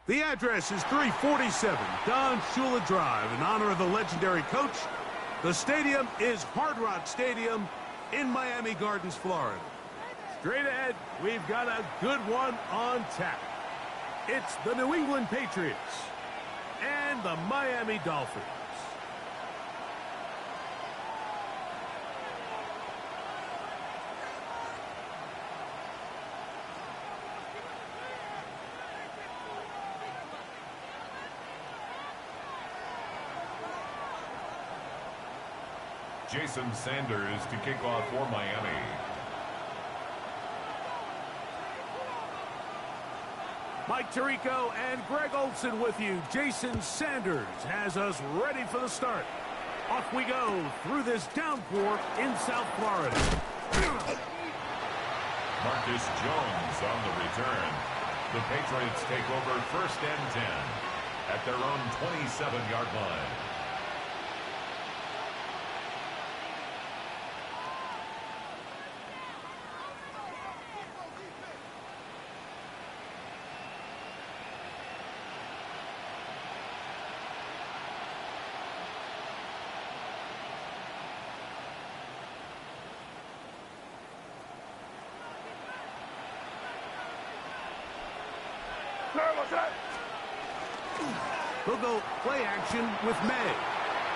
The address is 347 Don Shula Drive in honor of the legendary coach. The stadium is Hard Rock Stadium in Miami Gardens, Florida. Straight ahead, we've got a good one on tap. It's the New England Patriots and the Miami Dolphins. Jason Sanders to kick off for Miami. Mike Tirico and Greg Olson with you. Jason Sanders has us ready for the start. Off we go through this downpour in South Florida. Marcus Jones on the return. The Patriots take over 1st and 10 at their own 27-yard line. He'll go play action with May.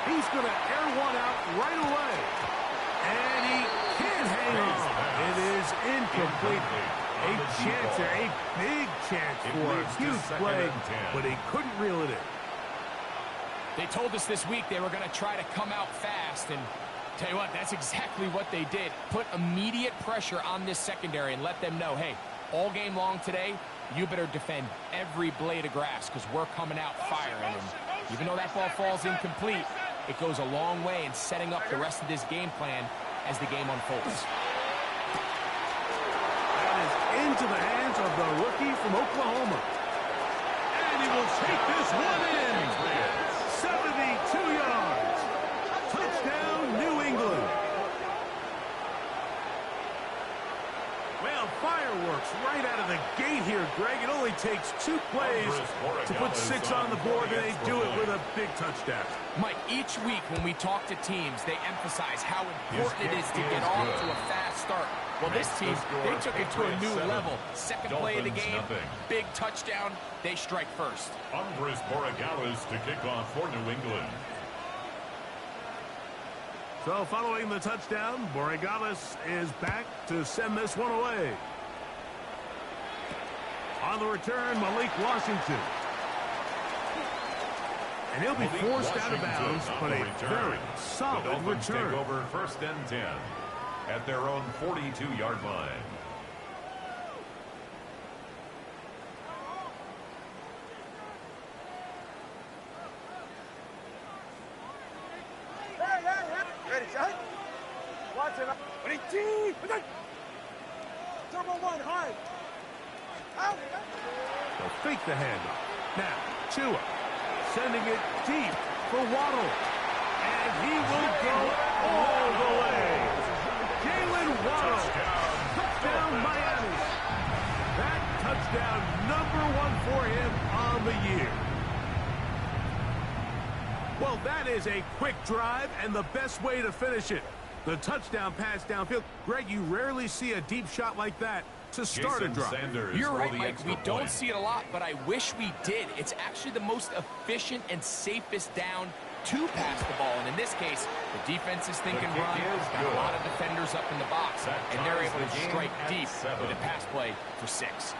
He's going to air one out right away. And he can't hang on. It is incomplete. A chance there, a big chance for a huge play, but he couldn't reel it in. They told us this week they were going to try to come out fast, and tell you what, that's exactly what they did. Put immediate pressure on this secondary and let them know, hey, all game long today, you better defend every blade of grass because we're coming out firing. And even though that ball falls incomplete, it goes a long way in setting up the rest of this game plan as the game unfolds. That is into the hands of the rookie from Oklahoma. And he will take this one in. 72 yards. Touchdown, New England. Well, fireworks right out of the gate here, Greg. It only takes 2 plays to put 6 on the board, and they do it with a big touchdown. Mike, each week when we talk to teams, they emphasize how important it is to get off to a fast start. Well, this team, they took it to a new level. Second play of the game, big touchdown, they strike first. Andres Borregales to kick off for New England. So following the touchdown, Borregales is back to send this one away. On the return, Malik Washington. And he'll be forced out of bounds, but a very solid return. Take over 1st and 10 at their own 42-yard line. Ready, shot. Watch it. Ready, team. Turbo one, hard. Out. They'll fake the handoff. Now, Tua sending it deep for Waddle. And he will go all the way. Jalen Waddle. Touchdown, Miami. That touchdown, #1 for him on the year. Well, that is a quick drive and the best way to finish it. The touchdown pass downfield. Greg, you rarely see a deep shot like that to start a drive. You're right, Mike. We don't see it a lot, but I wish we did. It's actually the most efficient and safest down to pass the ball. And in this case, the defense is thinking run. Got a lot of defenders up in the box, and they're able to strike deep with a pass play for 6.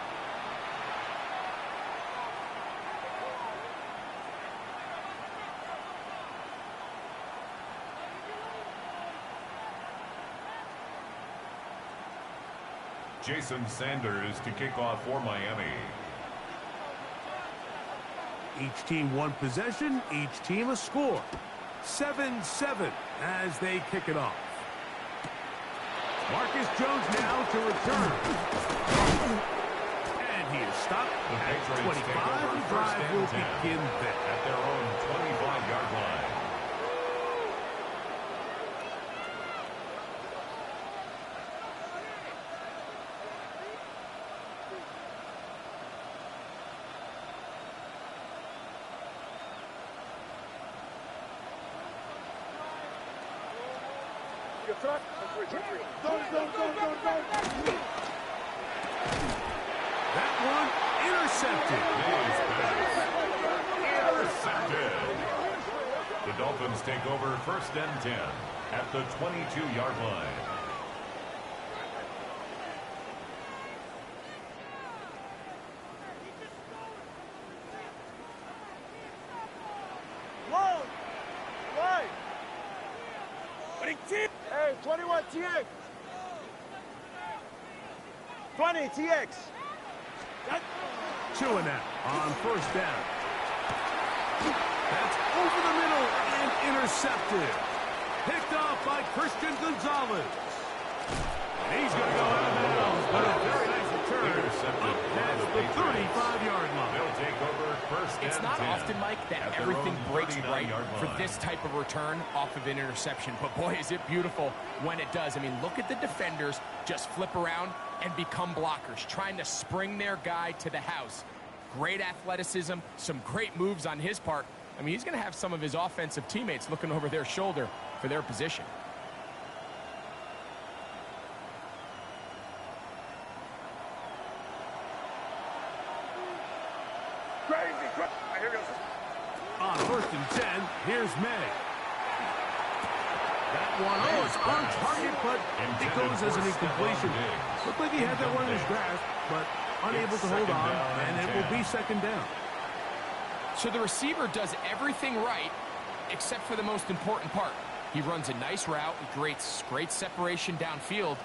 Jason Sanders to kick off for Miami. Each team 1 possession, each team a score. 7-7 as they kick it off. Marcus Jones now to return. And he is stopped at 25. The drive will begin there. At their own 25-yard line. That one intercepted. Intercepted. The Dolphins take over 1st and 10 at the 22-yard line. Hey, 21 TX. 20 TX. Chewing out on 1st down. That's over the middle and intercepted. Picked off by Christian Gonzalez. And he's going to go out of bounds, but a very nice return up past the 35-yard line. They'll take over 1st and 10. It's not often, Mike, that everything breaks right for this type of return off of an interception. But, boy, is it beautiful when it does. I mean, look at the defenders just flip around and become blockers, trying to spring their guy to the house. Great athleticism, some great moves on his part. I mean, he's going to have some of his offensive teammates looking over their shoulder for their position. On 1st and 10, here's May. That one is on target, but it goes as an incompletion. Looked like he had that one in his grasp, but unable to hold on, and it will be 2nd down. So the receiver does everything right, except for the most important part. He runs a nice route, creates great separation downfield,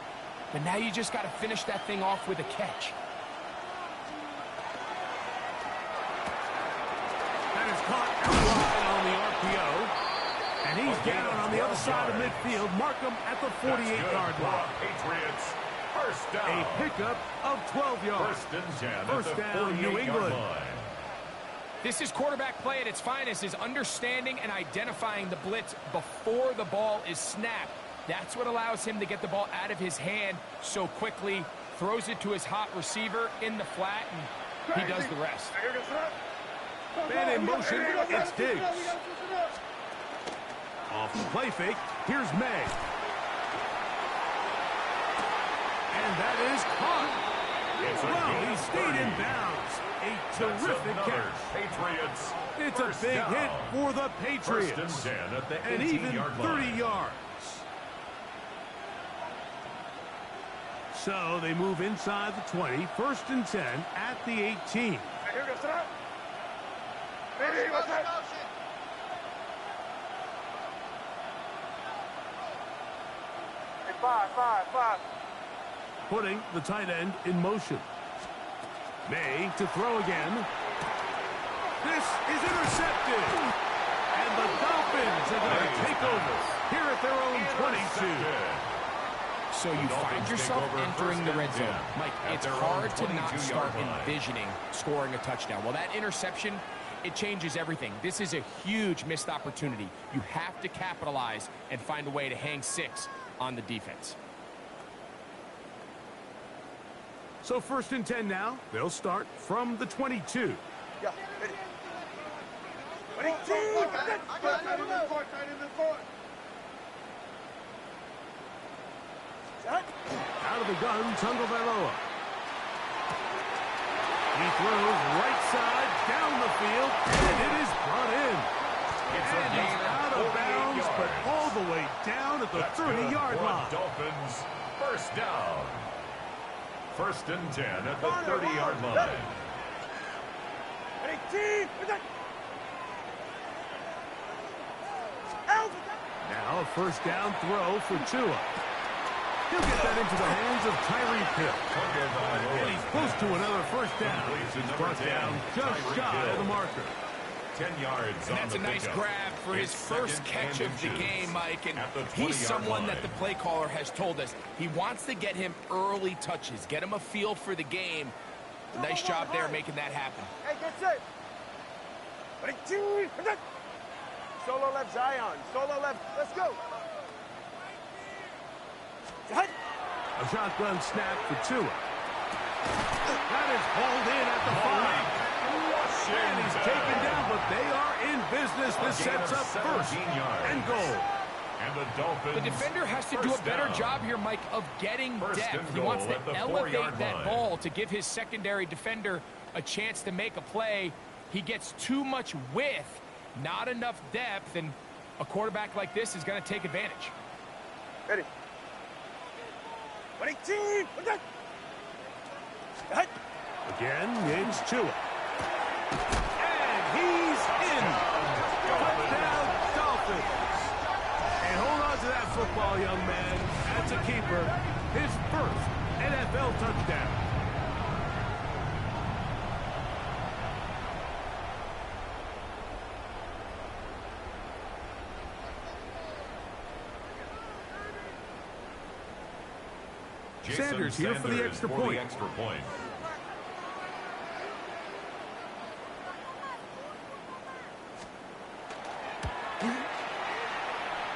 but now you just got to finish that thing off with a catch. That is caught out wide on the RPO. And he's down on the other side of midfield. Markham at the 48-yard line. Patriots, 1st down. A pickup of 12 yards. 1st and 10 First at the down, New 48-yard England. line. This is quarterback play at its finest, is understanding and identifying the blitz before the ball is snapped. That's what allows him to get the ball out of his hand so quickly, throws it to his hot receiver in the flat, and he does the rest. Man in motion, it's Diggs. Off the play fake, here's May. And that is caught. Well, he stayed in bounds. A terrific catch. Patriots. It's a big hit for the Patriots. 1st and 10 at the And even 18-yard 30 line. yards. So they move inside the 20. 1st and 10 at the 18. Five. Putting the tight end in motion. May to throw again. This is intercepted. And the Dolphins are going to take over here at their own 22. So you find yourself entering the red zone. Mike, it's hard to not start envisioning scoring a touchdown. Well, that interception, it changes everything. This is a huge missed opportunity. You have to capitalize and find a way to hang 6 on the defense. So 1st and 10 now. They'll start from the 22. Yeah, ready. Out of the gun, Tagovailoa. He throws right side down the field, and it is brought in. And he's out of bounds, but all the way down at the 30-yard line. Dolphins, 1st down. 1st and 10 at the 30-yard line. Now a 1st down throw for Tua. He'll get that into the hands of Tyreek Hill. And he's close to another 1st down. He's brought down just shy of the marker. 10 yards. And that's a nice grab for his first catch of the game, Mike. And he's someone that the play caller has told us he wants to get him early touches, get him a feel for the game. Nice job there making that happen. Hey, get set. Solo left, Zion. Solo left. Let's go. A shotgun snap for Tua. That is hauled in at the 5. And he's taken down, but they are in business. This sets up 1st and goal. And the Dolphins. The defender has to do a better job here, Mike, of getting depth. He wants to elevate that ball to give his secondary defender a chance to make a play. He gets too much width, not enough depth, and a quarterback like this is going to take advantage. Ready. 22. Again, it's Tua. And he's in. Touchdown, Dolphins. And hold on to that football, young man. That's a keeper. His first NFL touchdown. Sanders here for the extra point.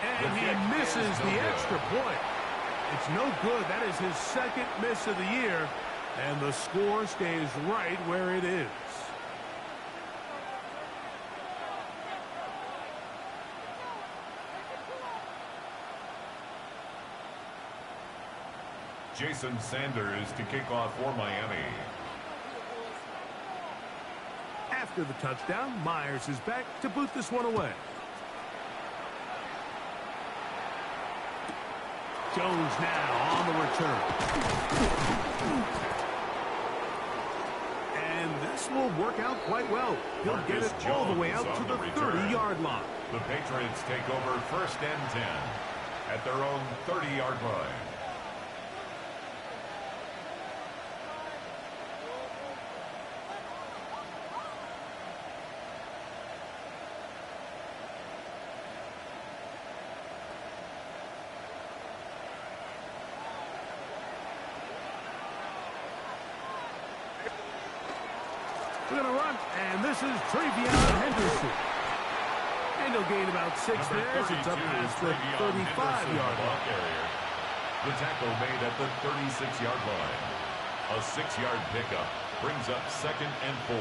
And he misses the extra point. It's no good. That is his second miss of the year. And the score stays right where it is. Jason Sanders to kick off for Miami. After the touchdown, Myers is back to boot this one away. Jones now on the return. And this will work out quite well. He'll get it all the way out to the 30-yard line. The Patriots take over 1st and 10 at their own 30-yard line. We're going to run, and this is Travion Henderson. And he'll gain about 6 there. It's up past the 35-yard line. The tackle made at the 36-yard line. A 6-yard pickup brings up 2nd and 4.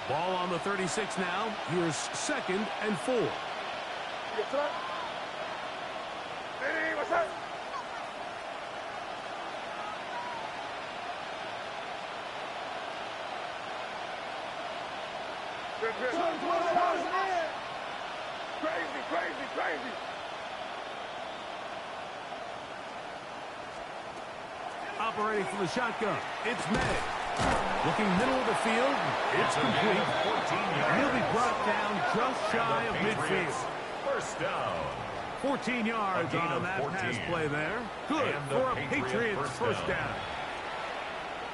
Ball on the 36 now. Here's 2nd and 4. Hey, what's up? Crazy. Operating for the shotgun. It's May. Looking middle of the field. It's complete. He'll be brought down just shy of midfield. First down. 14 yards on that pass play there. Good for a Patriots first down.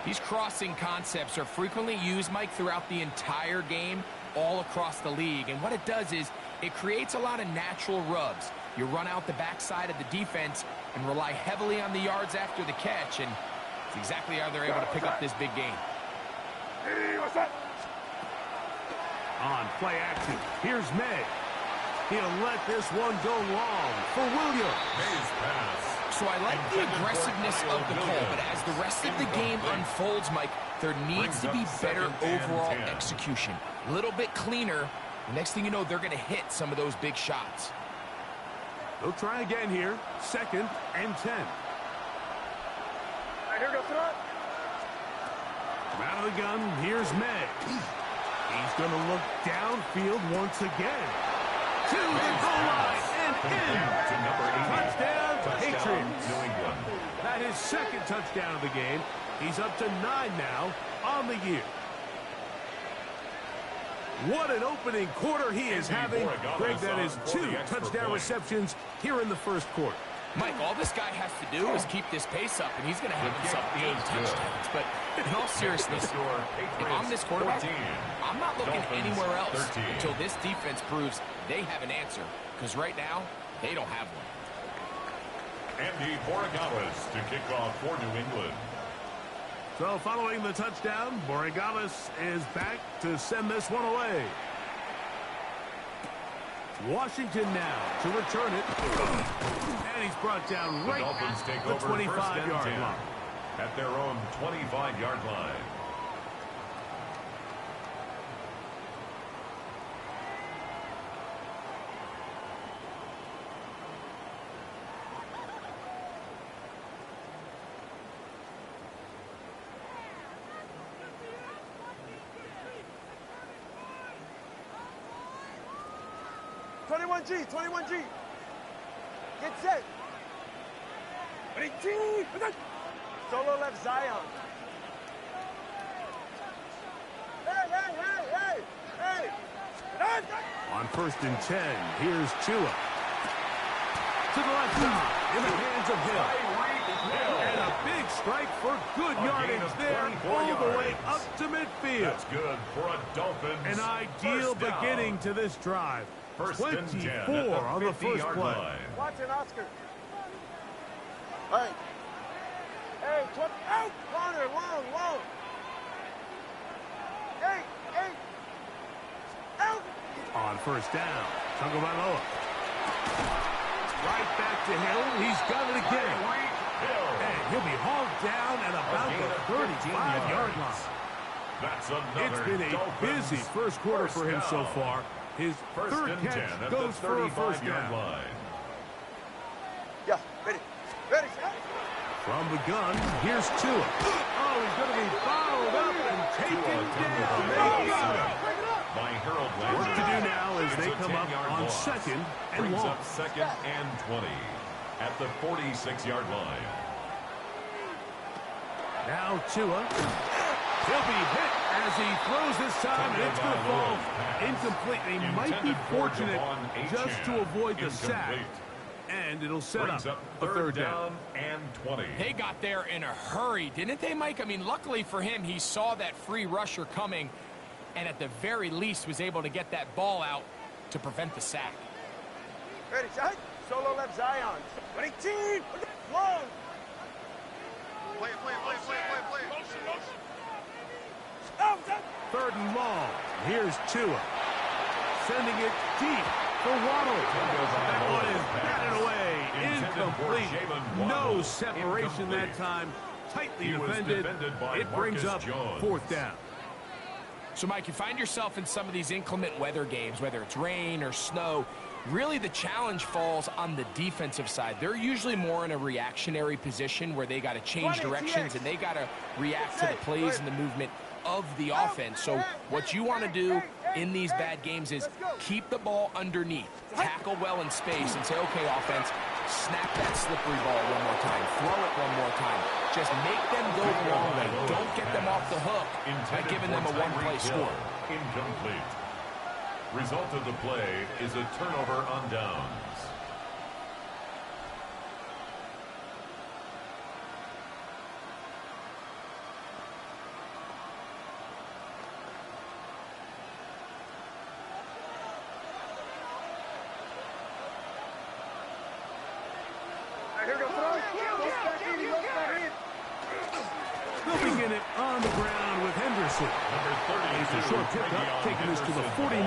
These crossing concepts are frequently used, Mike, throughout the entire game, all across the league. And what it does is it creates a lot of natural rubs. You run out the backside of the defense and rely heavily on the yards after the catch, and it's exactly how they're able to pick up this big gain. Hey, what's up? On play action, here's May. He'll let this one go long for Williams. May's pass. So I like the aggressiveness of the call, but as the rest of the game unfolds, Mike, there needs to be better overall execution. A little bit cleaner. The next thing you know, they're going to hit some of those big shots. They'll try again here. 2nd and 10. Here goes it. Out of the gun, here's May. He's going to look downfield once again. To the goal line and in. Touchdown, Patriots. New England. That is 2nd touchdown of the game. He's up to 9 now on the year. What an opening quarter he is having. Greg, that is 2 touchdown receptions here in the first quarter. Mike, all this guy has to do is keep this pace up, and he's going to have himself 8 touchdowns. But in all seriousness, if I'm this quarterback, I'm not looking anywhere else until this defense proves they have an answer. Because right now, they don't have one. Andy Borregales to kick off for New England. So following the touchdown, Borregales is back to send this one away. Washington now to return it. And he's brought down right at the 25-yard line. at their own 25-yard line. G, 21G. Get set. 18. Solo left Zion. Hey. On 1st and 10, here's Tua. To the left side, in the hands of Hill. And a big strike for good yardage there, all the way up to midfield. That's good for a Dolphins. An ideal beginning to this drive. 1st and 10 24 on the first play. Line. Watch it, Oscar. Hey, out, corner, long. Hey, out. On 1st down, Tagovailoa. Right back to Hill. He's got it again. And he'll be hauled down at about the 35-yard line. That's another. It's been a Dolphins busy first quarter for him so down. far. His third catch goes for a first down. Line. Yeah, ready. From the gun, here's Tua. Oh, he's going to be fouled up and taken down. They got him. What to do now as they come up on loss. 2nd and Brings long. up 2nd and 20 at the 46-yard line. Now Tua. He'll be hit as he throws this time, and it's going to fall incomplete. They might be fortunate just to avoid the sack, and it'll set up a 3rd down and 20. They got there in a hurry, didn't they, Mike? I mean, luckily for him, he saw that free rusher coming, and at the very least was able to get that ball out to prevent the sack. Ready, shot. Solo left Zion. 18. Long. Play. Motion. 3rd and long. Here's Tua. Sending it deep for Waddle. That one is batted away. Incomplete. No separation that time. Tightly defended. It brings up 4th down. So, Mike, you find yourself in some of these inclement weather games, whether it's rain or snow, really the challenge falls on the defensive side. They're usually more in a reactionary position where they got to change directions and they got to react to the plays and the movement of the offense. So what you want to do in these bad games is keep the ball underneath, tackle well in space, and say, okay, offense, snap that slippery ball one more time, throw it one more time. Just make them go the long way. Don't get them off the hook by giving them a one-play score. Incomplete. Result of the play is a turnover on downs. They'll begin it on the ground with Henderson. It's a short pickup, taking us to the 49.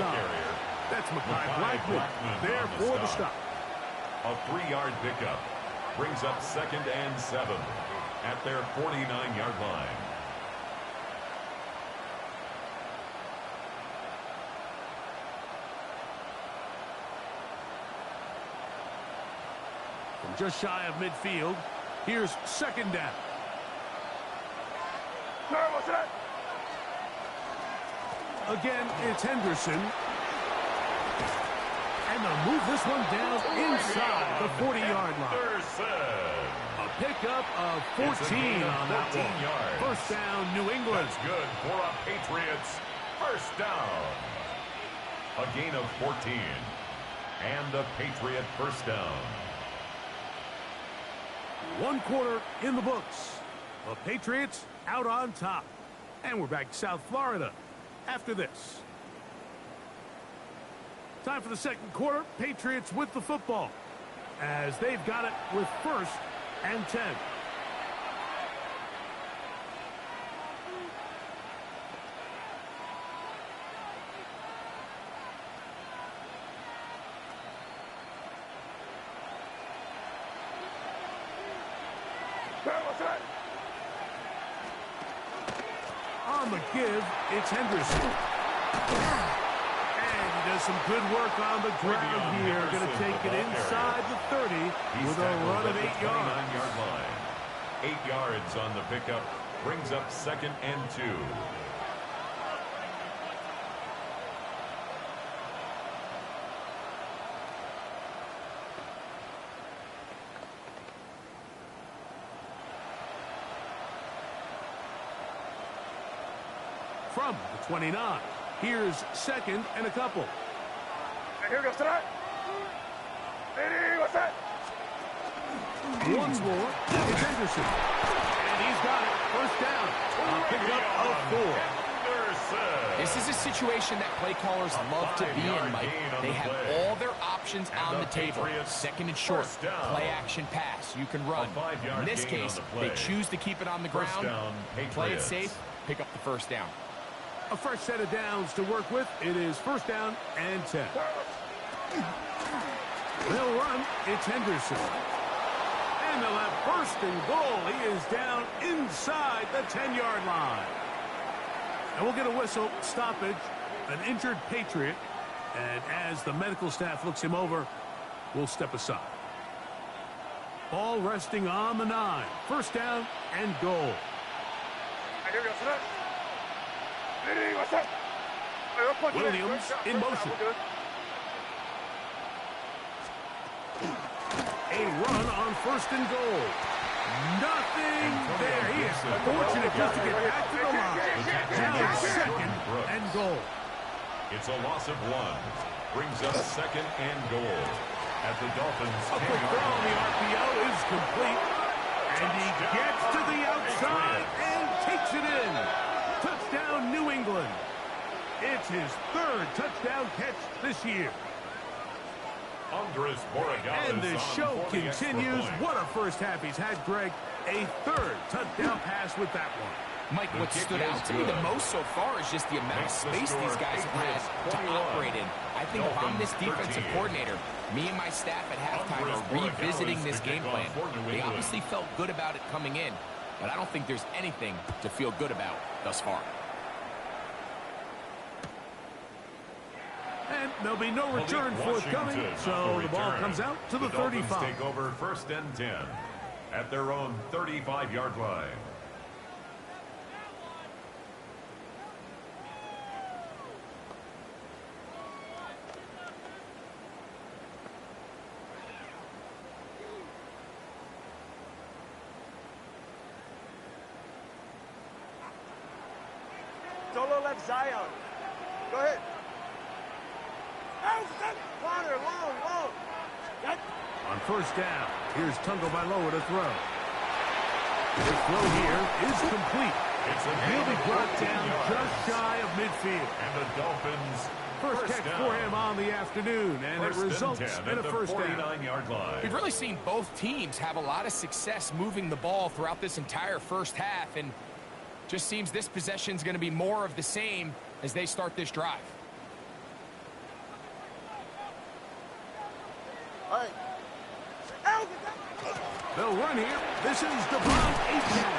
That's Mekhi Blackman there for the stop. A 3-yard pickup brings up 2nd and 7 at their 49-yard line. From just shy of midfield, here's 2nd down. Again, it's Henderson. And they'll move this one down inside the 40-yard line. A pickup of 14 on that one. 1st down, New England. That's good for a Patriots 1st down. A gain of 14. And a Patriot 1st down. 1 quarter in the books. The Patriots out on top. And we're back to South Florida after this. Time for the 2nd quarter. Patriots with the football as they've got it with 1st and 10. On the give, it's Henderson. And he does some good work on the ground here. Going to take it inside the 30 with a run of 8 yards. 29-yard line. 8 yards on the pickup. Brings up 2nd and 2. From the 29, here's 2nd and a couple. Here goes tonight. Ready, what's that? Once more, it's Henderson. And he's got it. First down. Pickup of 4. This is a situation that play callers love to be in, Mike. They have all their options on the table. 2nd and short, play action pass. You can run. In this case, they choose to keep it on the ground, play it safe, pick up the first down. A fresh set of downs to work with. It is 1st down and 10. They'll run. It's Henderson. And they'll have 1st and goal. He is down inside the 10-yard line. And we'll get a whistle, stoppage, an injured Patriot. And as the medical staff looks him over, we'll step aside. Ball resting on the 9. 1st down and goal. Here goes tonight. Ready, what's that? Williams in motion. A run on 1st and goal. Nothing there. He is fortunate just to get back to the line. Now it's 2nd and goal. It's a loss of 1. Brings up 2nd and goal. At the Dolphins. A quick throw on the RPO is complete. And he gets to the outside and takes it in. Touchdown, New England. It's his 3rd touchdown catch this year. And the show continues. What a first half he's had, Greg. A 3rd touchdown pass with that one. Mike, what stood out to me the most so far is just the amount of space these guys have had to operate in. I think if I'm this defensive coordinator, me and my staff at halftime are revisiting this game plan. They obviously felt good about it coming in, but I don't think there's anything to feel good about thus far. And there'll be no return forthcoming, so the ball comes out to the 35. Take over 1st and 10 at their own 35-yard line. Solo left Zion. Go ahead. Water, long. On 1st down, here's Tagovailoa to throw. The throw here is complete. He'll be brought down just shy of midfield. And the Dolphins' First catch for him on the afternoon, and it results in a 1st down. 49-yard line. We've really seen both teams have a lot of success moving the ball throughout this entire first half, and just seems this possession is going to be more of the same as they start this drive. All right. They'll run here. This is Devon Achane.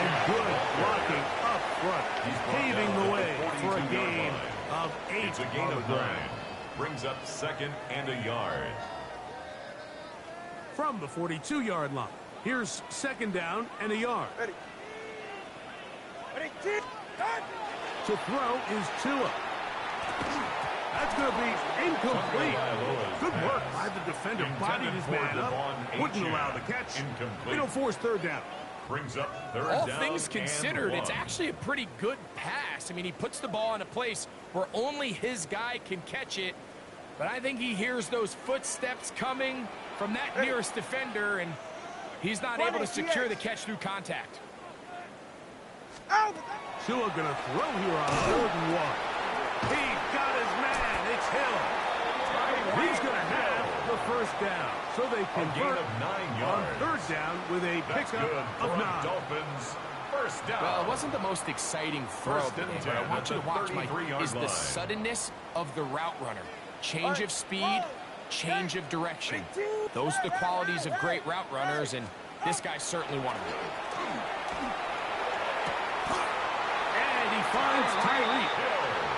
And good blocking up front. He's paving the way for a gain of 8 It's a gain of 9. Brings up 2nd and a yard. From the 42-yard line, here's 2nd down and a yard. Ready. To throw is Tua. That's going to be incomplete. Good work by the defender. Bodied his man up. Wouldn't allow the catch. It'll force 3rd down. Brings up 3rd All down. things considered, it's actually a pretty good pass. I mean, he puts the ball in a place where only his guy can catch it. But I think he hears those footsteps coming from that nearest defender, and he's not able to secure the catch through contact. Tua going to throw here on 3rd and 1. He got his man. It's Hill. He's going to have the 1st down. So they convert of 9 on yards. 3rd down with a pickup of 9. Dolphins. 1st down. Well, it wasn't the most exciting throw, First and but I 10 want you at to the watch, Mike, 33-yard is the line. suddenness of the route runner. Change of speed, change of direction. Those are the qualities of great route runners, and this guy's certainly one of them. finds Tyreek.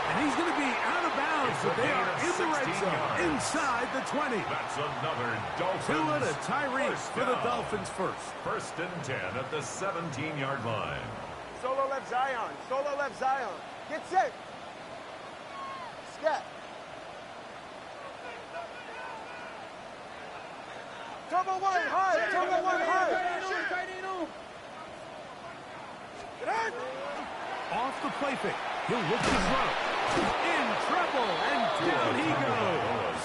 And he's going to be out of bounds, but they are in the red zone, inside the 20. That's another Dolphins. Tua to Tyreek for the Dolphins first. First and 10 at the 17-yard line. Solo left Zion. Solo left Zion. Get set. Scat. Turbo one high. Turbo one high. Off the play fake. He'll look to throw. In trouble, and down he goes.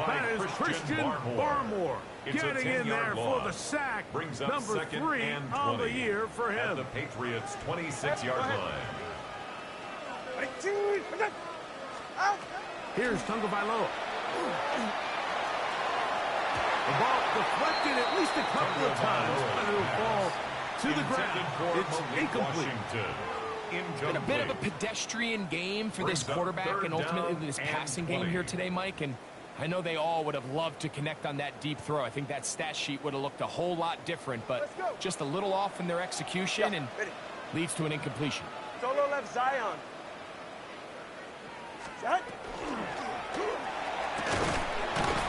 That is Christian Barmore getting in there for the sack. Brings up Number 3 on the year for him. At the Patriots' 26-yard line. Here's Tagovailoa. The ball deflected at least a couple of times, but it'll fall to the ground. It's incomplete. Been a bit of a pedestrian game for this quarterback and ultimately this passing game here today, Mike. And I know they all would have loved to connect on that deep throw. I think that stat sheet would have looked a whole lot different, but just a little off in their execution and leads to an incompletion. Solo left Zion. Set.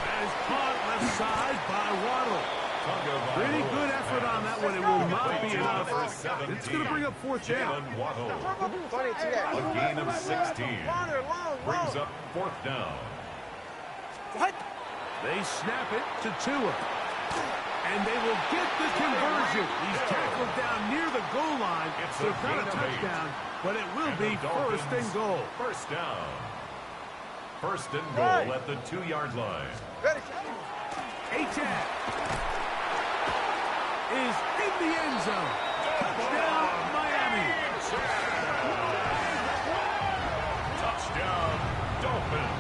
That is caught left side by Waddle. Pretty good effort on that one. It will not be enough. It's going to bring up fourth down. A gain of 16. Brings up fourth down. They snap it to Tua. And they will get the conversion. He's tackled down near the goal line. So not a touchdown, but it will be first and goal. First down. First and goal at the 2-yard line. A-Tag is in the end zone. Touchdown, Miami. Touchdown, Dolphins.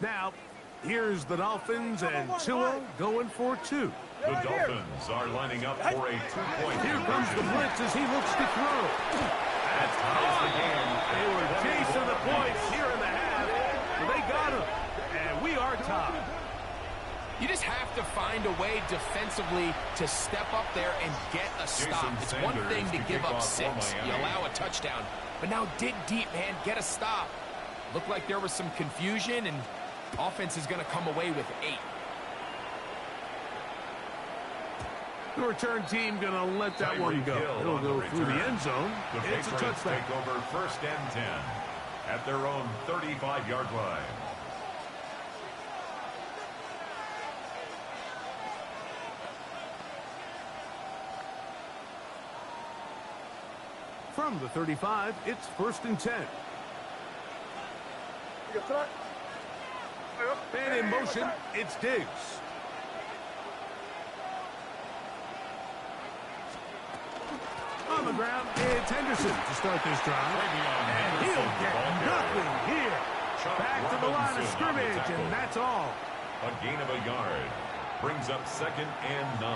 Now, here's the Dolphins and Tua going for 2. The Dolphins are lining up for a 2-point Here comes the blitz as he looks to throw. That's caught. They were chasing the points here in the half, but they got him. And we are tied. You just have to find a way defensively to step up there and get a stop. It's one thing to give up 6. You allow a touchdown. But now dig deep, man. Get a stop. Looked like there was some confusion, and offense is going to come away with 8. The return team going to let that one go. It'll go through the end zone. It's a touchdown. Take over first and 10 at their own 35-yard line. From the 35, it's first and 10. And in motion, it's Diggs. On the ground, it's Henderson to start this drive. And he'll get nothing here. Back to the line of scrimmage, and that's all. A gain of a yard. Brings up second and 9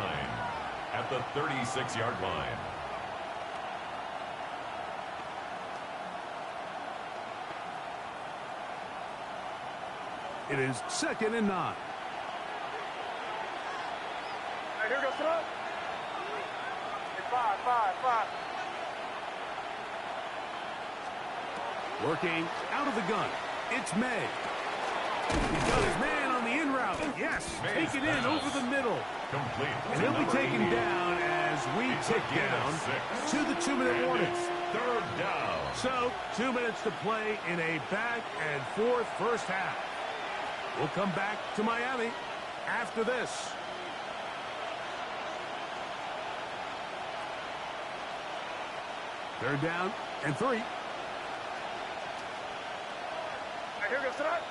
at the 36-yard line. It is second and 9. Here goes throw. 5. Working out of the gun. It's May. He's got his man on the in route. Yes, taken in over the middle. Complete. And he'll be taken down as we tick down to the 2-minute warning. Third down. So, 2 minutes to play in a back and forth first half. We'll come back to Miami after this. Third down and 3. Here goes tonight.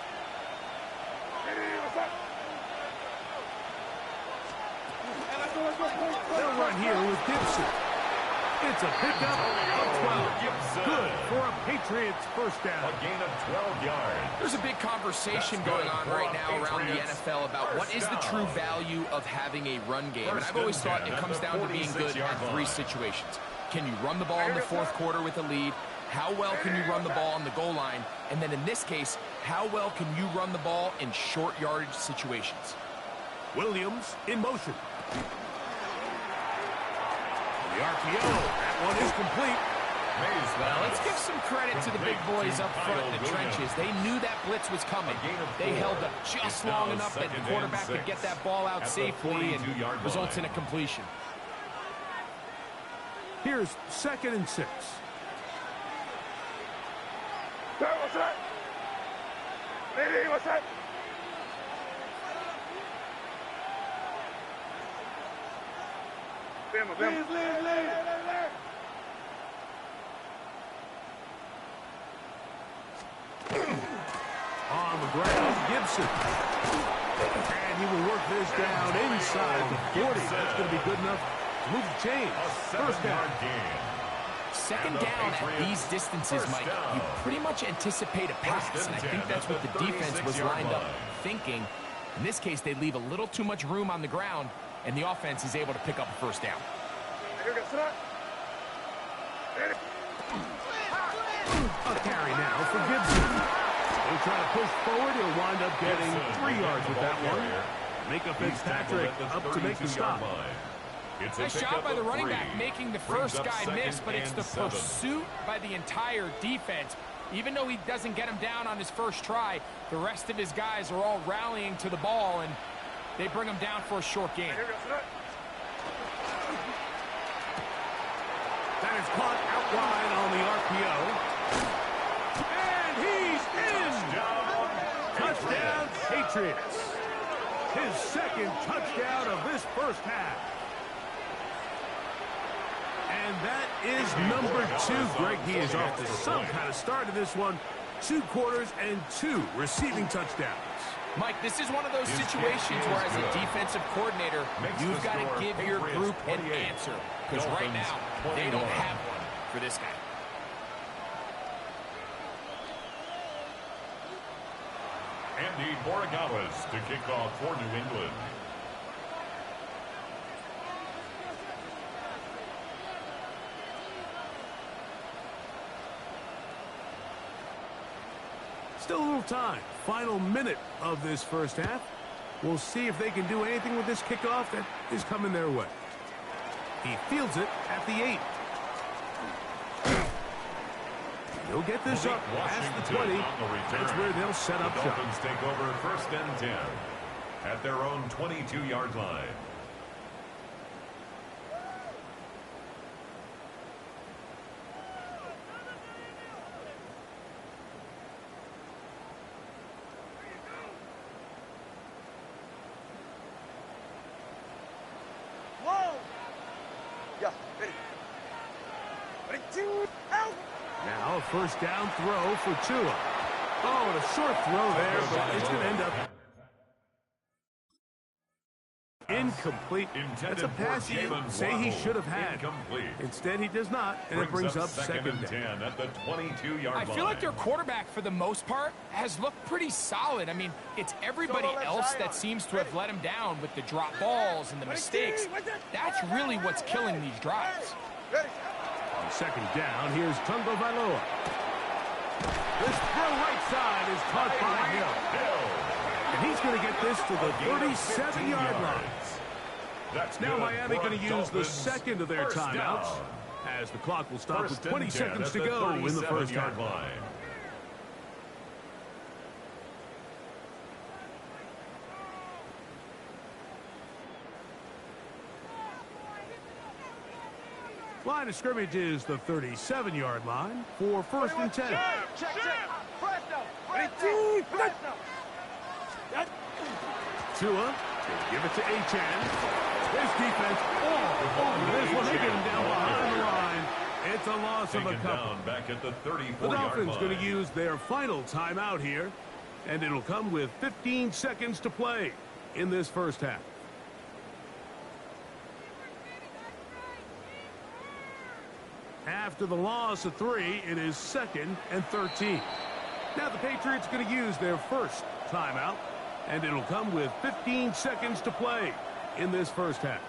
They'll run here with Gibson. It's a pickup of 12. Good for a Patriots first down. A gain of 12 yards. There's a big conversation going on right now around the NFL about what is the true value of having a run game. And I've always thought it comes down to being good at three situations. Can you run the ball in the fourth quarter with a lead? How well can you run the ball on the goal line? And then in this case, how well can you run the ball in short yardage situations? Williams in motion. The RPO. That one is complete. Well, let's give some credit to the big boys up front in the trenches. They knew that blitz was coming. They held up just long enough that the quarterback could get that ball out safely and results in a completion. Here's 2nd and 6. What's that? Lady, what's that? On the ground, Gibson. And he will work this down inside the 40. That's going to be good enough to move the chains. First down. Second down at these distances, Mike, you pretty much anticipate a pass, and I think that's what the defense was lined up thinking. In this case, they leave a little too much room on the ground, and the offense is able to pick up a first down. A carry now for Gibson. He'll try to push forward. He'll wind up getting 3 yards with that one. Micah Fitzpatrick up to make the stop. Nice job by the running back making the first guy miss, but it's the pursuit by the entire defense. Even though he doesn't get him down on his first try, the rest of his guys are all rallying to the ball, and they bring him down for a short gain. That is caught out wide on the RPO. And he's in! Touchdown, Patriots. His 2nd touchdown of this first half. And that is number 2. Greg, he is off to some kind of start in this one. 2 quarters and 2 receiving touchdowns. Mike, this is one of those situations where as a defensive coordinator, you've got to give your group an answer. Because right now, they don't have one for this guy. Andy Borregales to kick off for New England. Still a little time. Final minute of this first half. We'll see if they can do anything with this kickoff that is coming their way. He fields it at the 8. He'll get this up past the 20. That's where they'll set up shop. The Dolphins take over 1st and 10 at their own 22-yard line. Now a first down throw for Tua. Oh, and a short throw there, but it's going to end up incomplete. That's a pass you say he should have had. Instead, he does not, and it brings up 2nd and 10 at the 22-yard line. I feel like their quarterback, for the most part, has looked pretty solid. I mean, it's everybody else that seems to have let him down with the drop balls and the mistakes. That's really what's killing these drives. On 2nd down, here's Tungo Vailoa. This throw right side is caught by Hill. And he's going to get this to the 37-yard line. Now Miami going to use the 2nd of their timeouts as the clock will stop with 20 seconds to go in the first half. Line of scrimmage is the 37-yard line for 1st and 10. Check. Tua will give it to Achane. This defense all over this one. They get him down behind the line. It's a loss of a couple. Back at the 34-yard The Dolphins line. going to use their final timeout here, and it'll come with 15 seconds to play in this first half. After the loss of 3, it is 2nd and 13. Now the Patriots going to use their first timeout, and it'll come with 15 seconds to play in this first half.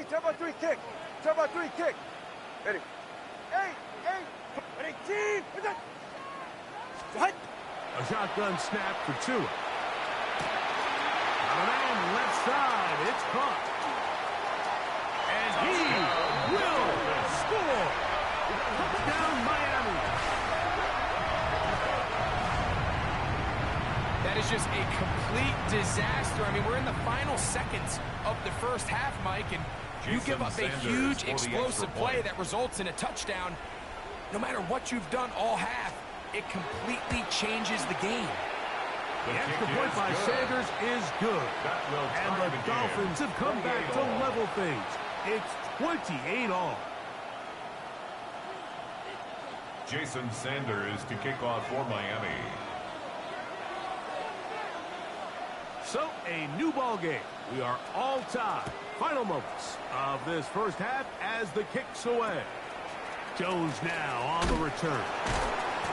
Turbo 3 kick. Turbo 3 kick. Ready. 18. What? A shotgun snap for Tua. On a man left side. It's caught. And he will score. Touchdown, Miami. That is just a complete disaster. I mean, we're in the final seconds of the first half, Mike, and you give up a huge explosive play that results in a touchdown. No matter what you've done all half, it completely changes the game. The extra point by Sanders is good. And the Dolphins have come back to level things. It's 28 all. Jason Sanders to kick off for Miami. So, a new ball game. We are all tied. Final moments of this first half as the kick's away. Jones now on the return.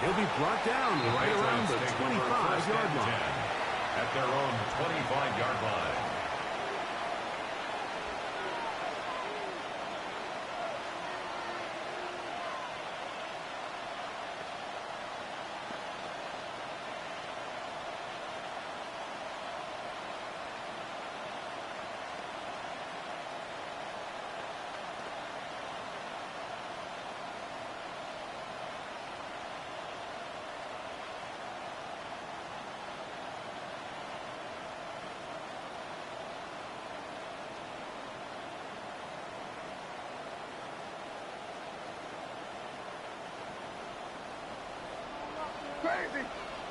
He'll be brought down right around the 25-yard line. At their own 25-yard line.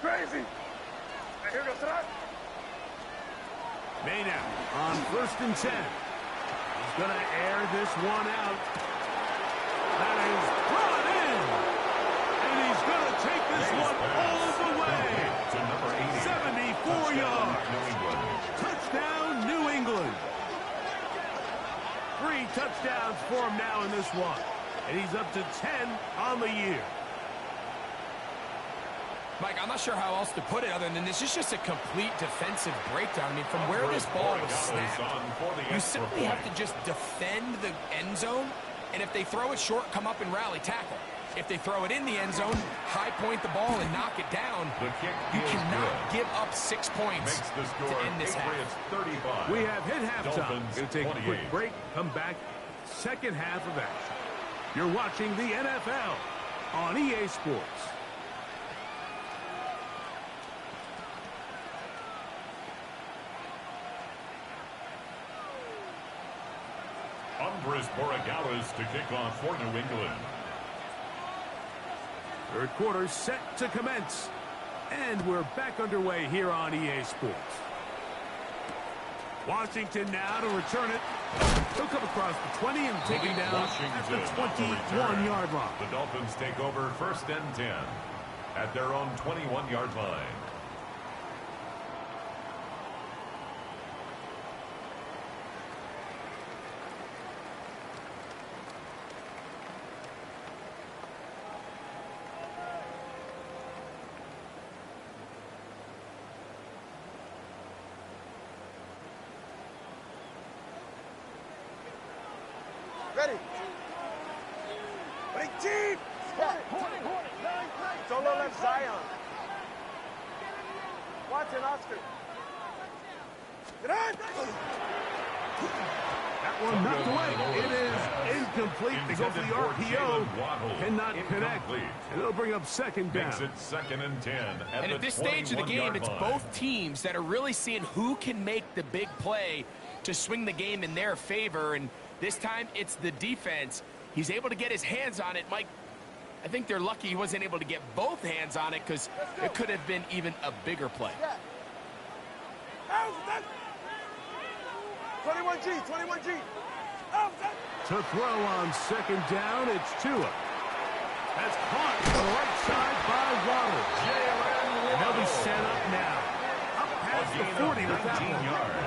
Crazy. Here goes that. May now on 1st and 10. He's going to air this one out. That is brought in. And he's going to take this one all the way. To number 74 yards. Touchdown, New England. 3 touchdowns for him now in this one. And he's up to 10 on the year. Mike, I'm not sure how else to put it other than this is just a complete defensive breakdown. I mean, from where this ball was snapped, you simply have to just defend the end zone, and if they throw it short, come up and rally tackle. If they throw it in the end zone, high point the ball and knock it down. You cannot give up 6 points to end this half. We have hit halftime. Going to take a quick break, come back, second half of action. You're watching the NFL on EA Sports. Andres Borregales to kick off for New England. Third quarter set to commence. And we're back underway here on EA Sports. Washington now to return it. He'll come across the 20 and take him down at the 21-yard line. The Dolphins take over 1st and 10 at their own 21-yard line. Ready. 18. Solo left Zion. Watson, Oscar. Get on. That one knocked away. It is incomplete. They go for the RPO. Cannot connect. And it'll bring up 2nd down. Makes it 2nd and 10. And at this stage of the game, it's both teams that are really seeing who can make the big play to swing the game in their favor. And this time, it's the defense. He's able to get his hands on it. Mike, I think they're lucky he wasn't able to get both hands on it because it could have been even a bigger play. 21G, 21G. To throw on second down, it's Tua. That's caught to the right side by Waddle. And they'll be set up now. Up past the 40 with that one.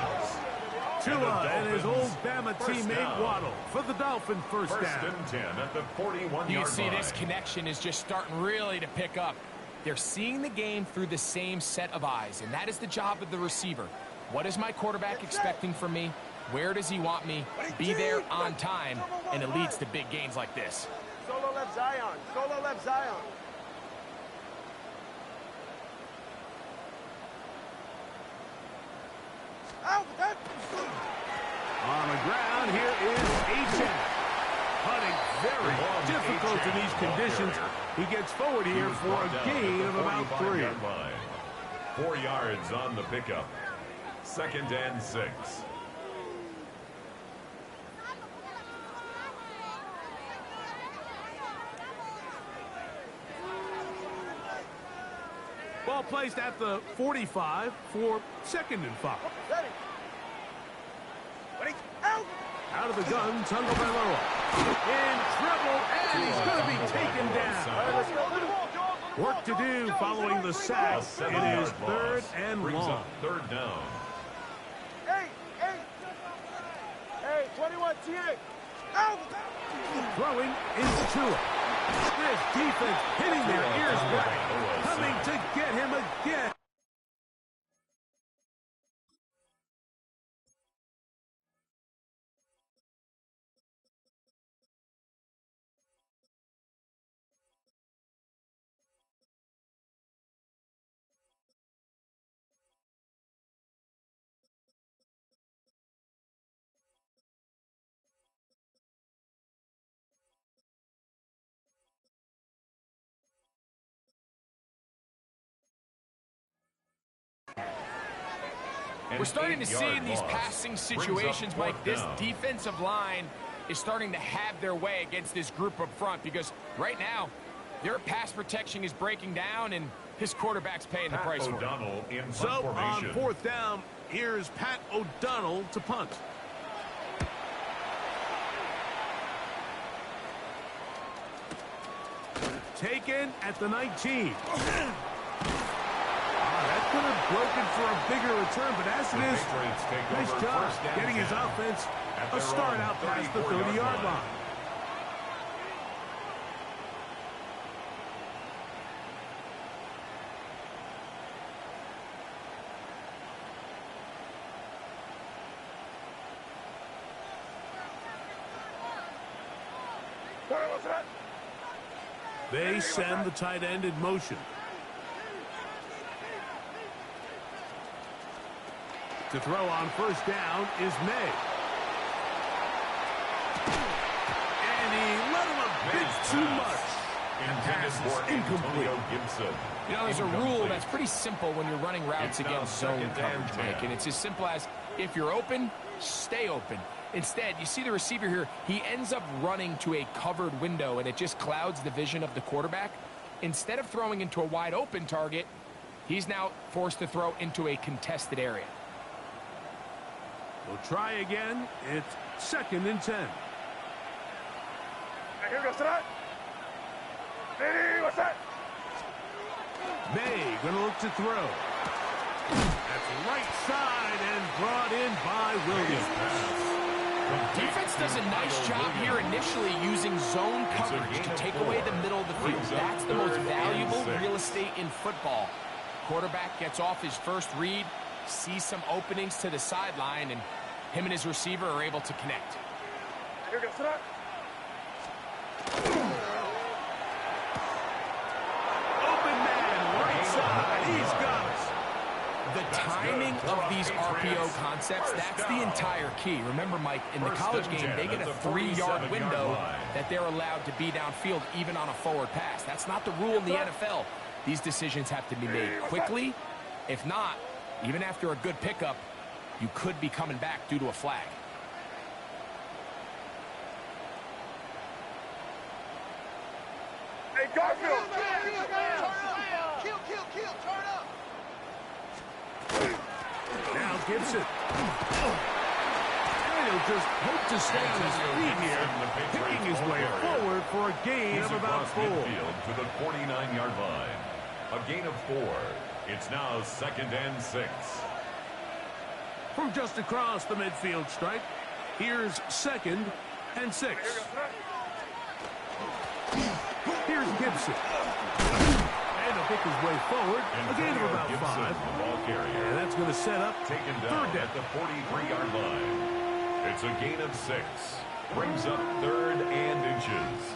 Tua and his old Bama teammate Waddle for the Dolphin first down. First and 10 at the 41-yard line. You can see this connection is just starting really to pick up. They're seeing the game through the same set of eyes, and that is the job of the receiver. What is my quarterback expecting from me? Where does he want me? Be there on time, and it leads to big gains like this. Solo left Zion. Solo left Zion. On the ground, here is H.N. Putting very difficult in these conditions. He gets forward here for a gain of about 3. 4 yards on the pickup. Second and 6. Ball placed at the 45 for second and 5. Out of the gun, Tagovailoa. In trouble, and he's going to be taken down. Work to do following the sack. It is third and long. Third down. Hey, 21 T8. Throwing is Tua. This defense hitting their ears back. Coming to get him again. We're starting to see in these passing situations, Mike, this defensive line is starting to have their way against this group up front because right now their pass protection is breaking down and his quarterback's paying the price for it. So on fourth down, here's Pat O'Donnell to punt. Taken at the 19. That could have broken for a bigger return, but as it is, nice job getting his offense a start out past the 30-yard line. They send the tight end in motion. To throw on first down is May. And he let him a bit too much. And pass is incomplete. You know, there's a rule that's pretty simple when you're running routes against zone coverage, Mike. And it's as simple as, if you're open, stay open. Instead, you see the receiver here, he ends up running to a covered window, and it just clouds the vision of the quarterback. Instead of throwing into a wide open target, he's now forced to throw into a contested area. We'll try again. It's second and 10. Here goes that. What's that? May going to look to throw. That's right side and brought in by Williams. Defense does a nice job here initially using zone coverage to take away the middle of the field. That's the most valuable real estate in football. Quarterback gets off his first read, sees some openings to the sideline, and him and his receiver are able to connect. Here goes that. Open man, right side. He's got us. The timing of these RPO concepts, that's the entire key. Remember, Mike, in the college game, they get a 3-yard window that they're allowed to be downfield even on a forward pass. That's not the rule in the NFL. These decisions have to be made quickly. If not, even after a good pickup, you could be coming back due to a flag. Hey, Garfield! Turn up! Now Gibson. And he'll just hope to stay on his feet here, picking his way forward for a gain of about 4. Midfield to the 49-yard line. A gain of 4. It's now 2nd and 6. From just across the midfield stripe, here's 2nd and 6. Here's Gibson. And he'll pick his way forward, a gain of about 5. The ball carrier. And that's going to set up Taken 3rd down down. at the 43-yard line. It's a gain of 6. Brings up 3rd and inches.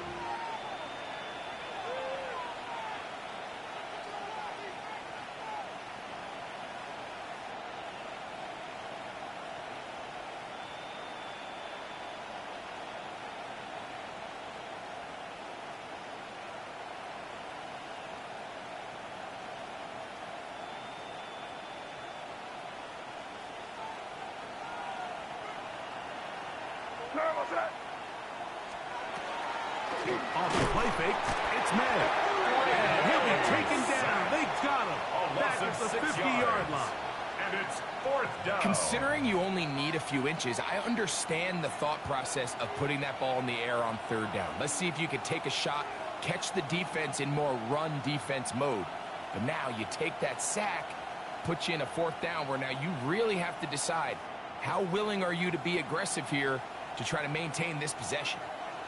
Off the play fake, it's Madden. And he'll be taken down. They got him. Back at the 50-yard line. And it's 4th down. Considering you only need a few inches, I understand the thought process of putting that ball in the air on 3rd down. Let's see if you can take a shot, catch the defense in more run defense mode. But now you take that sack, put you in a 4th down where now you really have to decide how willing are you to be aggressive here to try to maintain this possession.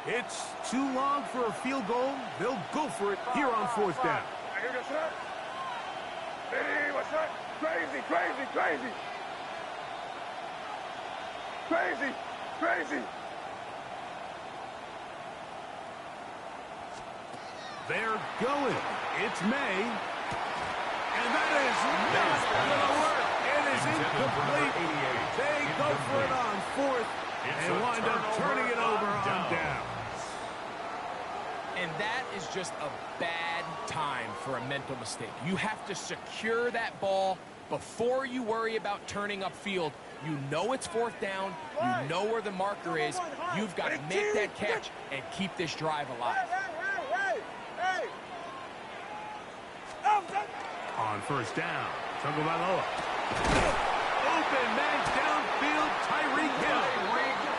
It's too long for a field goal. They'll go for it here on 4th down. What's that? Crazy, crazy, crazy. Crazy, crazy. They're going. It's May. And that is not going to work. It is incomplete. They go for it on 4th and wind up turning it over on down. And that is just a bad time for a mental mistake. You have to secure that ball before you worry about turning upfield. You know it's 4th down. You know where the marker is. You've got to make that catch and keep this drive alive. Hey! On 1st down, Tagovailoa. Open man downfield, Tyreek Hill.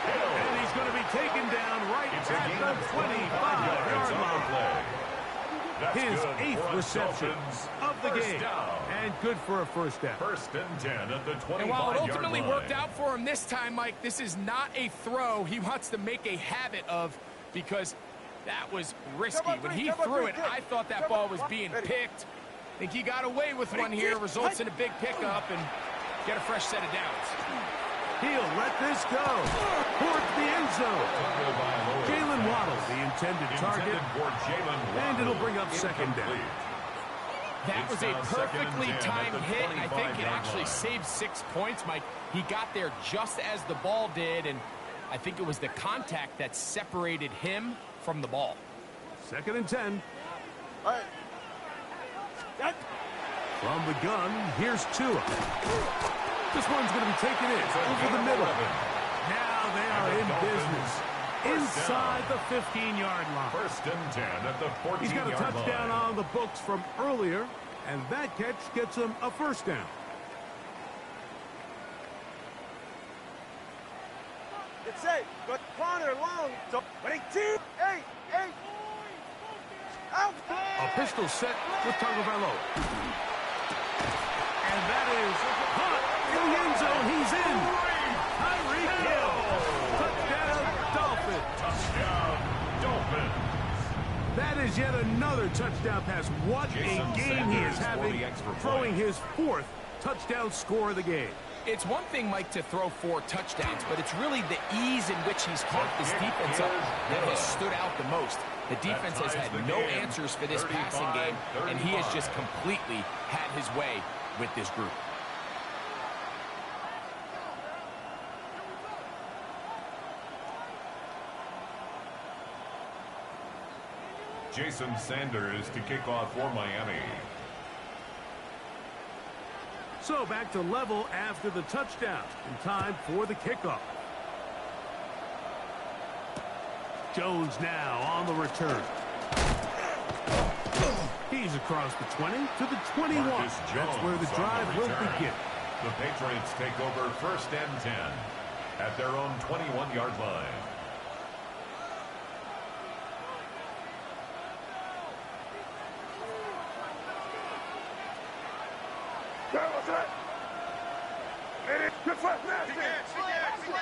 And he's going to be taken down right at the 25-yard line. His 8th reception of the game. And good for a 1st down. 1st and 10 at the 25-yard line. And while it ultimately worked out for him this time, Mike, this is not a throw he wants to make a habit of, because that was risky. When he threw it, I thought that ball was being picked. I think he got away with one here, results in a big pickup, and get a fresh set of downs. He'll let this go towards the end zone. Jalen Waddle, the intended target, and it'll bring up 2nd down. That was a perfectly timed hit. I think it actually saved 6 points, Mike. He got there just as the ball did, and I think it was the contact that separated him from the ball. 2nd and 10. All right. From the gun, here's Tua. This one's going to be taken in over the middle. Now they are in business inside the 15-yard line. 1st and 10 at the 14-yard line. He's got a touchdown on the books from earlier, and that catch gets him a 1st down. It's 8. But corner long. So, 22. 8. Out. A pistol set with Tagovailoa. And that is caught in the end zone. He's in. Tyreek Hill. Touchdown, Dolphins. Touchdown, Dolphins. That is yet another touchdown pass. What a game he is having, throwing his 4th touchdown score of the game. It's one thing, Mike, to throw 4 touchdowns, but it's really the ease in which he's caught this defense up that has stood out the most. The defense has had no answers for this passing game, and he has just completely had his way with this group. Jason Sanders to kick off for Miami. So back to level after the touchdown. In time for the kickoff. Jones now on the return. He's across the 20 to the 21. That's where the drive will begin. The Patriots take over 1st and 10 at their own 21-yard line.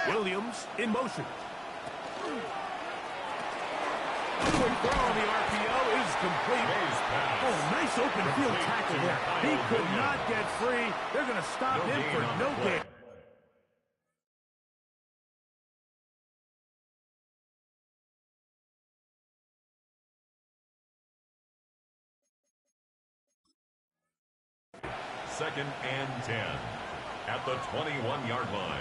Williams in motion. Quick throw on the RPO is complete. Oh, nice open field tackle there. He could not get free. They're going to stop him for no gain. Second and 10 at the 21-yard line.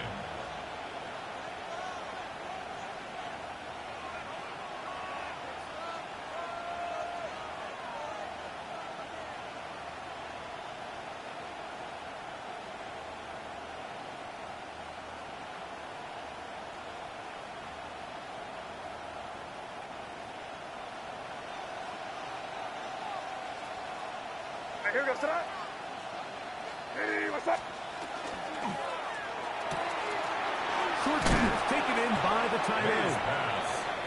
Here goes that. Hey, what's up? Short pass taken in by the tight end.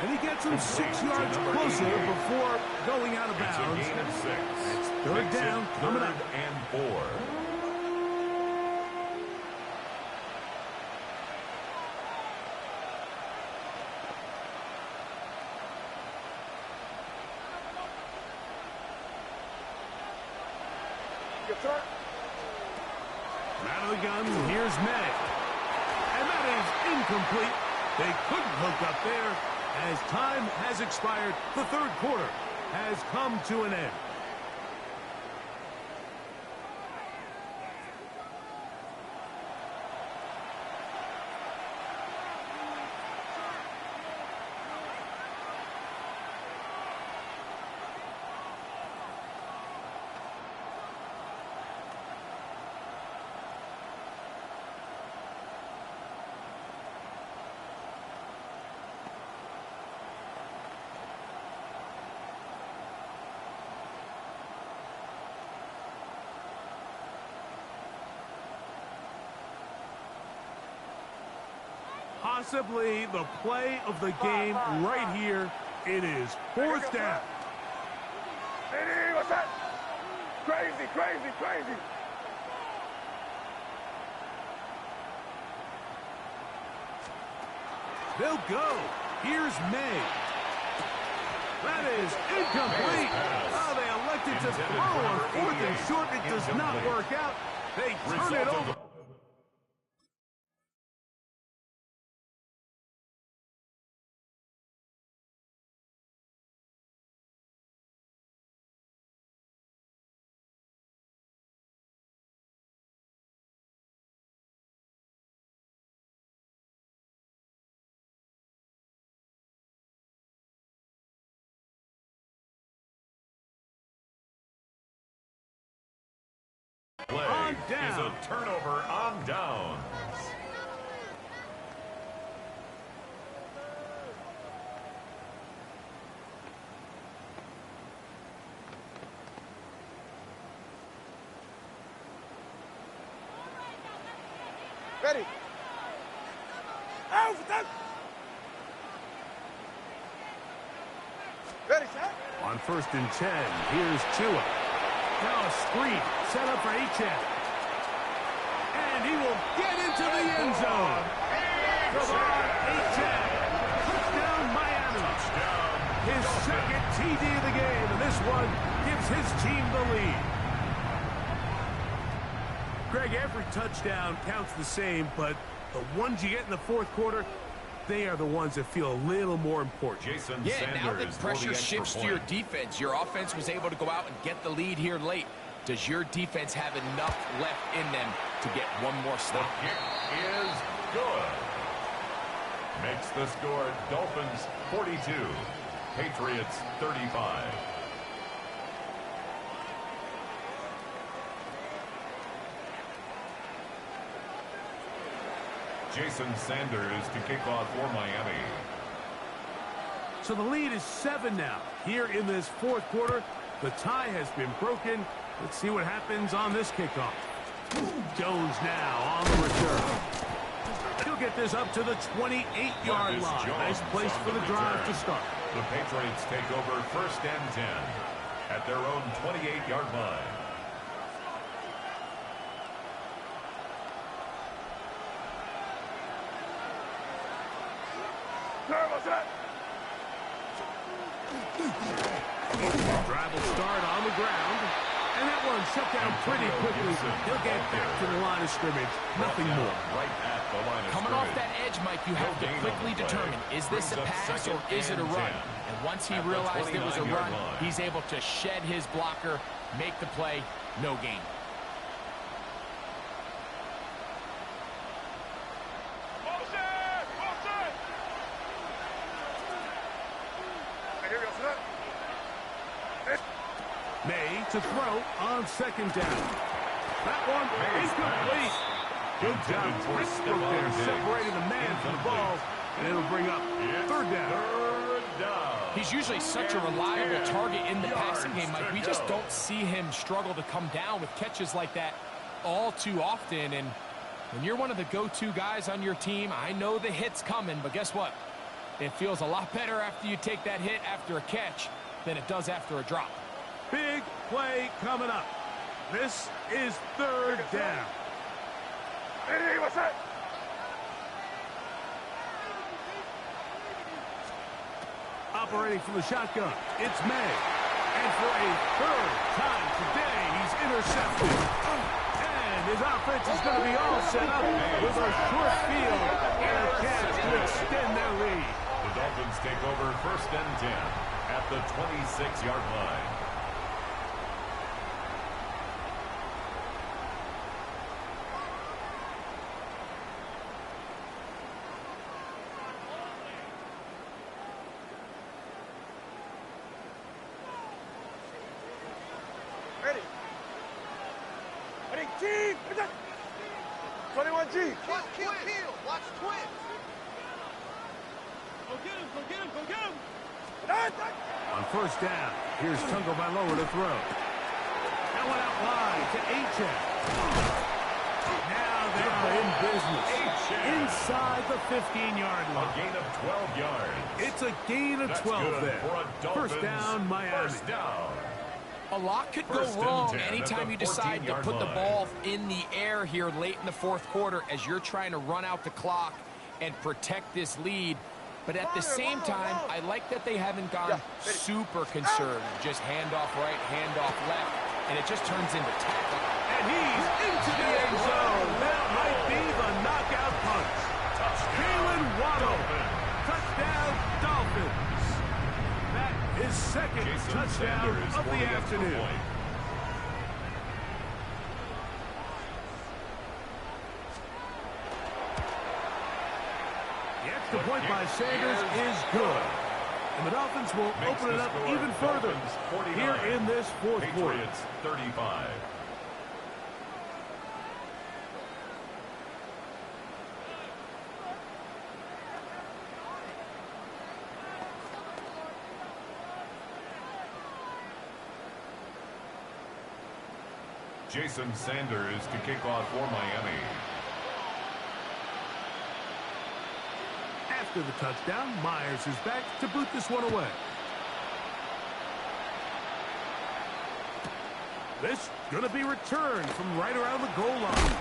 And he gets him 6 yards closer before going out of bounds. It's a gain of 6. It's third down, coming up. And 4. Out of the gun, here's May. And that is incomplete. They couldn't hook up there. As time has expired, the third quarter has come to an end. Possibly the play of the game right here. It is 4th down. Hey, what's that? Crazy, crazy, crazy. They'll go. Here's May. That is incomplete. Oh, they elected to throw on 4th and short. It does not work out. They turn it over. Play is a turnover on downs. Ready. Out for that. Ready, set. On 1st and 10, here's Chua. Now a screen set up for Achane. And he will get into the end zone. Javon Achane. Touchdown, Miami. His second TD of the game, and this one gives his team the lead. Greg, every touchdown counts the same, but the ones you get in the fourth quarter, they are the ones that feel a little more important. Jason Yeah, Sanders now that pressure shifts to your defense, your offense was able to go out and get the lead here late. Does your defense have enough left in them to get one more stop? The kick is good. Makes the score Dolphins 42, Patriots 35. Jason Sanders to kick off for Miami. So the lead is 7 now. Here in this fourth quarter, The tie has been broken. Let's see what happens on this kickoff. Jones now on the return. He'll get this up to the 28-yard line. Nice place for the drive to start. The Patriots take over 1st and 10 at their own 28-yard line. Drive will start on the ground. And that one shut down pretty quickly. He'll get back to the line of scrimmage. Nothing more. Right at the line of Coming scrimmage. off that edge, Mike, you have to quickly determine, is this a pass or is it a run? And once he realized it was a run, he's able to shed his blocker, make the play, no gain. May to throw on 2nd down. That one incomplete. Good job. Westbrook there separating the man from the ball, and it'll bring up 3rd down. He's usually such a reliable target in the passing game, Mike. We just don't see him struggle to come down with catches like that all too often. And when you're one of the go-to guys on your team, I know the hit's coming, but guess what? It feels a lot better after you take that hit after a catch than it does after a drop. Big play coming up. This is 3rd down. Hey, what's that? Operating from the shotgun, it's May. And for a 3rd time today, he's intercepted. And his offense is going to be all set up with a short field and a chance to extend their lead. The Dolphins take over 1st and 10 at the 26-yard line. Ready. Ready, team. 21G. Watch kill. Watch twins. Go get him. On 1st down, here's Tungo Bailoa to throw. That one out wide to H.F. Now they are in business. Inside the 15-yard A line. gain of 12 yards. It's a gain of That's 12 good there. for a Dolphins 1st down, Miami. 1st down. A lot could go 1st and wrong 10 at anytime the you decide to 14-yard put the line. ball in the air here late in the 4th quarter as you're trying to run out the clock and protect this lead. But at the same time, I like that they haven't gone super conservative. Just handoff right, handoff left, and it just turns into tackle. And he's into the end zone. That might be the knockout punch. Jalen Waddle. Touchdown, Dolphins. That is 2nd Jason touchdown Sanders of for the extra afternoon. point. The point by Sanders is good. And the Dolphins will open it up even further here in this 4th quarter. Patriots 35. Jason Sanders to kick off for Miami. After the touchdown, Myers is back to boot this one away. This going to be returned from right around the goal line.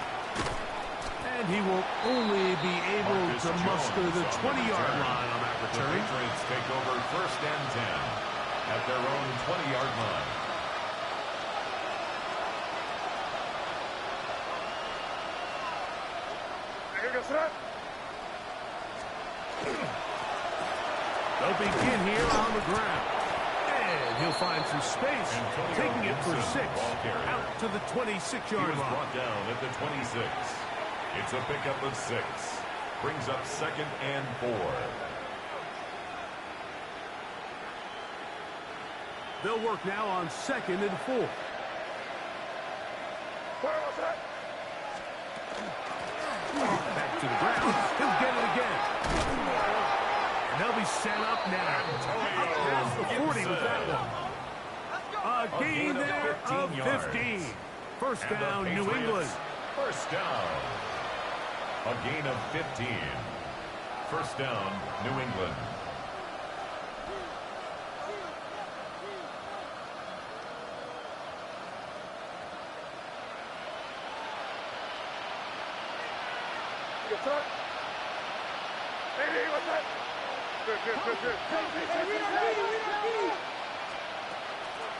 And he will only be able to muster the 20-yard line on that The return. Patriots take over 1st and 10 at their own 20-yard line. Here goes that. They'll begin here on the ground. And he'll find some space, taking it for 6 out to the 26-yard He was line. brought down at the 26. It's a pickup of 6. Brings up 2nd and 4. They'll work now on 2nd and 4. Back to the ground. He'll get it again. And they'll be set up now. Up past the 40 with that one. A A gain there of 15. First down, New England. First down. A gain of 15. First down, New England.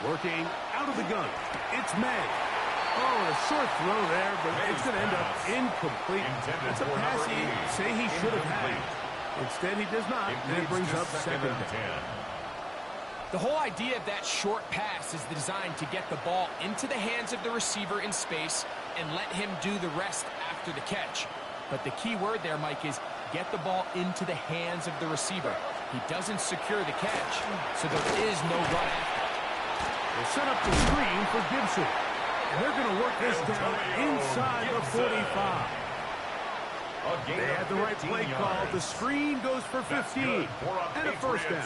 Working out of the gun. It's May. Oh, a short throw there, but it's going to end up incomplete. That's a pass he say he should have had. Instead, he does not, and it brings up second down. The whole idea of that short pass is designed to get the ball into the hands of the receiver in space and let him do the rest after the catch. But the key word there, Mike, is get the ball into the hands of the receiver. He doesn't secure the catch, so there is no run after. They set up the screen for Gibson. And they're going to work this down inside the 45. They had the right play call. The screen goes for 15. And a first down.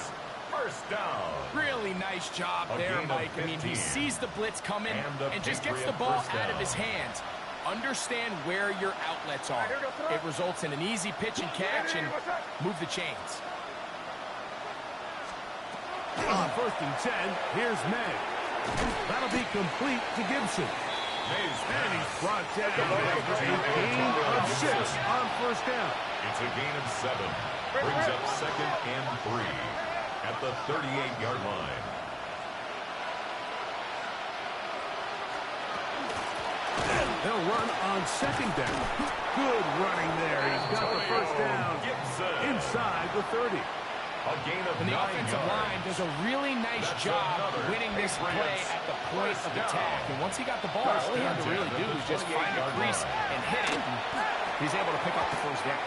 First down. Really nice job there, Mike. I mean, he sees the blitz coming and just gets the ball out of his hands. Understand where your outlets are. It results in an easy pitch and catch and move the chains. On first and 10, here's May. That'll be complete to Gibson. And he's brought down after a gain of 6 on first down. It's a gain of 7. Brings up second and 3 at the 38-yard line. They'll run on second down. Good running there. He's got the first down inside the 30. And the offensive line does a really nice job winning this play at the point of attack. And once he got the ball, all he had to really do was just find the crease and hit it. And he's able to pick up the first down.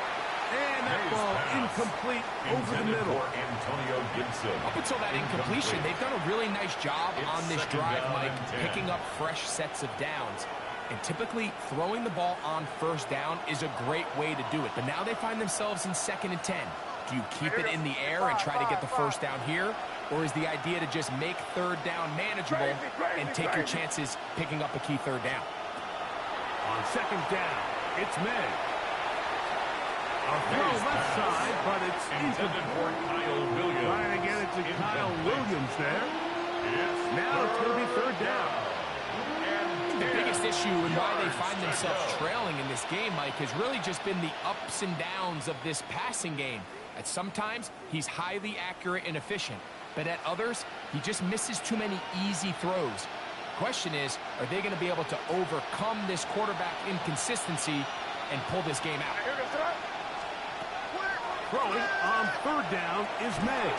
And that ball incomplete over the middle. Up until that incompletion, they've done a really nice job on this drive, Mike, picking up fresh sets of downs. And typically, throwing the ball on first down is a great way to do it. But now they find themselves in second and 10. Do you keep it in the air and try to get the first down here? Or is the idea to just make third down manageable and take your chances picking up a key third down? On second down, it's May. A throw left side, but it's intended for Kyle Williams. Trying to get it to Kyle Williams there. Now it's going to be third down. The biggest issue and why they find themselves trailing in this game, Mike, has really just been the ups and downs of this passing game. At sometimes, he's highly accurate and efficient, but at others, he just misses too many easy throws. The question is, are they going to be able to overcome this quarterback inconsistency and pull this game out? Throwing on third down is May.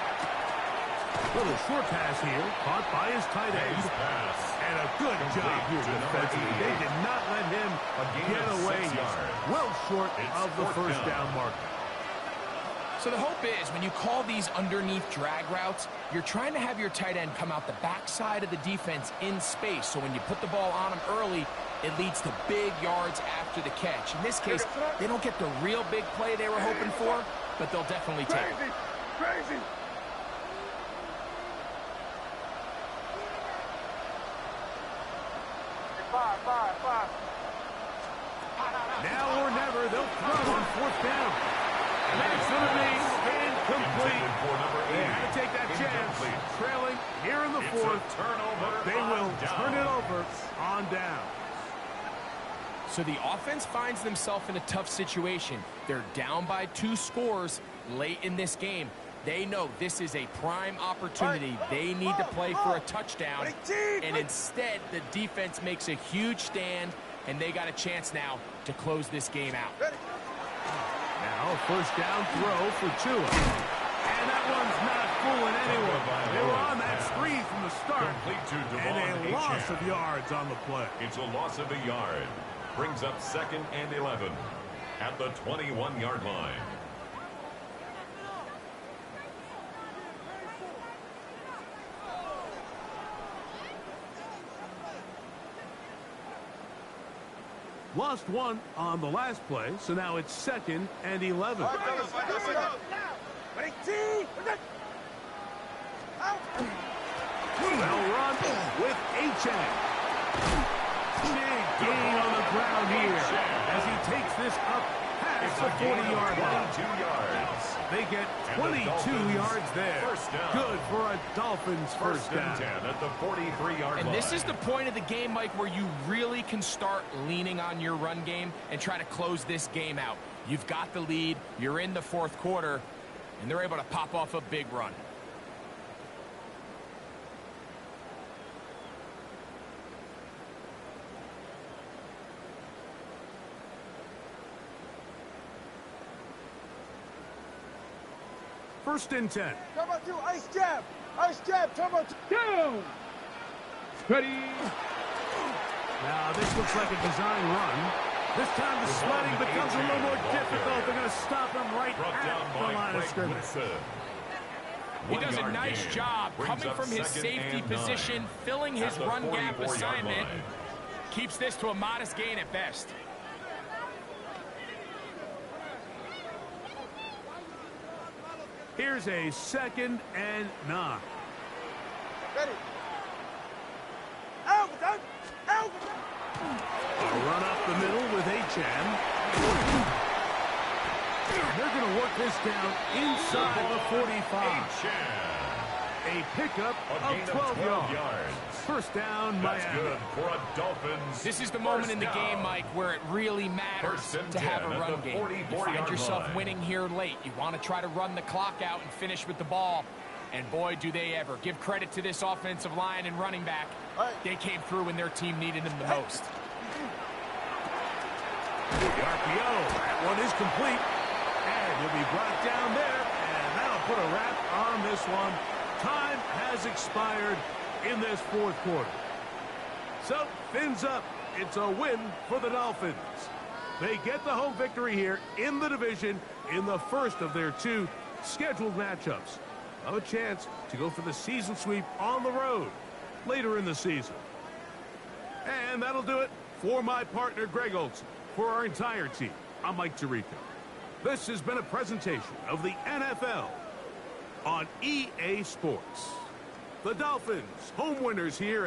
Little short pass here, caught by his tight end. And a good job here defensively. They did not let him get away. Well short of the first down marker. So the hope is when you call these underneath drag routes, you're trying to have your tight end come out the backside of the defense in space. So when you put the ball on him early, it leads to big yards after the catch. In this case, they don't get the real big play they were hoping for, but they'll definitely take it. Crazy. Five. Now or never, they'll throw on fourth down. And that's going to be incomplete. They had to take that chance. Trailing here in the fourth. They will turn it over on down. So the offense finds themselves in a tough situation. They're down by 2 scores late in this game. They know this is a prime opportunity. They need to play for a touchdown. And instead, the defense makes a huge stand, and they got a chance now to close this game out. Now, first down throw for Tua. And that one's not fooling anyone. They were on that screen from the start. And a loss of yards on the play. It's a loss of a yard. Brings up second and 11 at the 21-yard line. Lost one on the last play, so now it's second and 11. They'll run with Chan. Big gain on the ground here as he takes this up past the 40-yard line. 2 yards. They get 22 yards there. Good for a Dolphins first down. 10 at the 43-yard line. And this is the point of the game, Mike, where you really can start leaning on your run game and try to close this game out. You've got the lead, you're in the fourth quarter, and they're able to pop off a big run. First and 10. Turbo 2, ice jab, turbo 2. Down. Ready. Now this looks like a design run. This time the sledding becomes a little more difficult. They're going to stop him right at the line of scrimmage. He does a nice job coming from his safety position, filling his run gap assignment. Keeps this to a modest gain at best. Here's a 2nd and 9. Ready. Out. A run up the middle with Achan. They're going to work this down inside the 45. A pickup of 12 yards. First down, That's Miami. good for a Dolphins. This is the moment in the game, Mike, where it really matters to have a run game. You find yourself winning here late. You want to try to run the clock out and finish with the ball. And boy, do they ever. Give credit to this offensive line and running back. They came through when their team needed them the most. The RPO. That one is complete. And he'll be brought down there. And that'll put a wrap on this one. Time has expired in this fourth quarter. So, fins up. It's a win for the Dolphins. They get the home victory here in the division in the first of their 2 scheduled matchups. A chance to go for the season sweep on the road later in the season. And that'll do it for my partner, Greg Olson. For our entire team, I'm Mike Tirico. This has been a presentation of the NFL on EA Sports. The Dolphins, home winners here.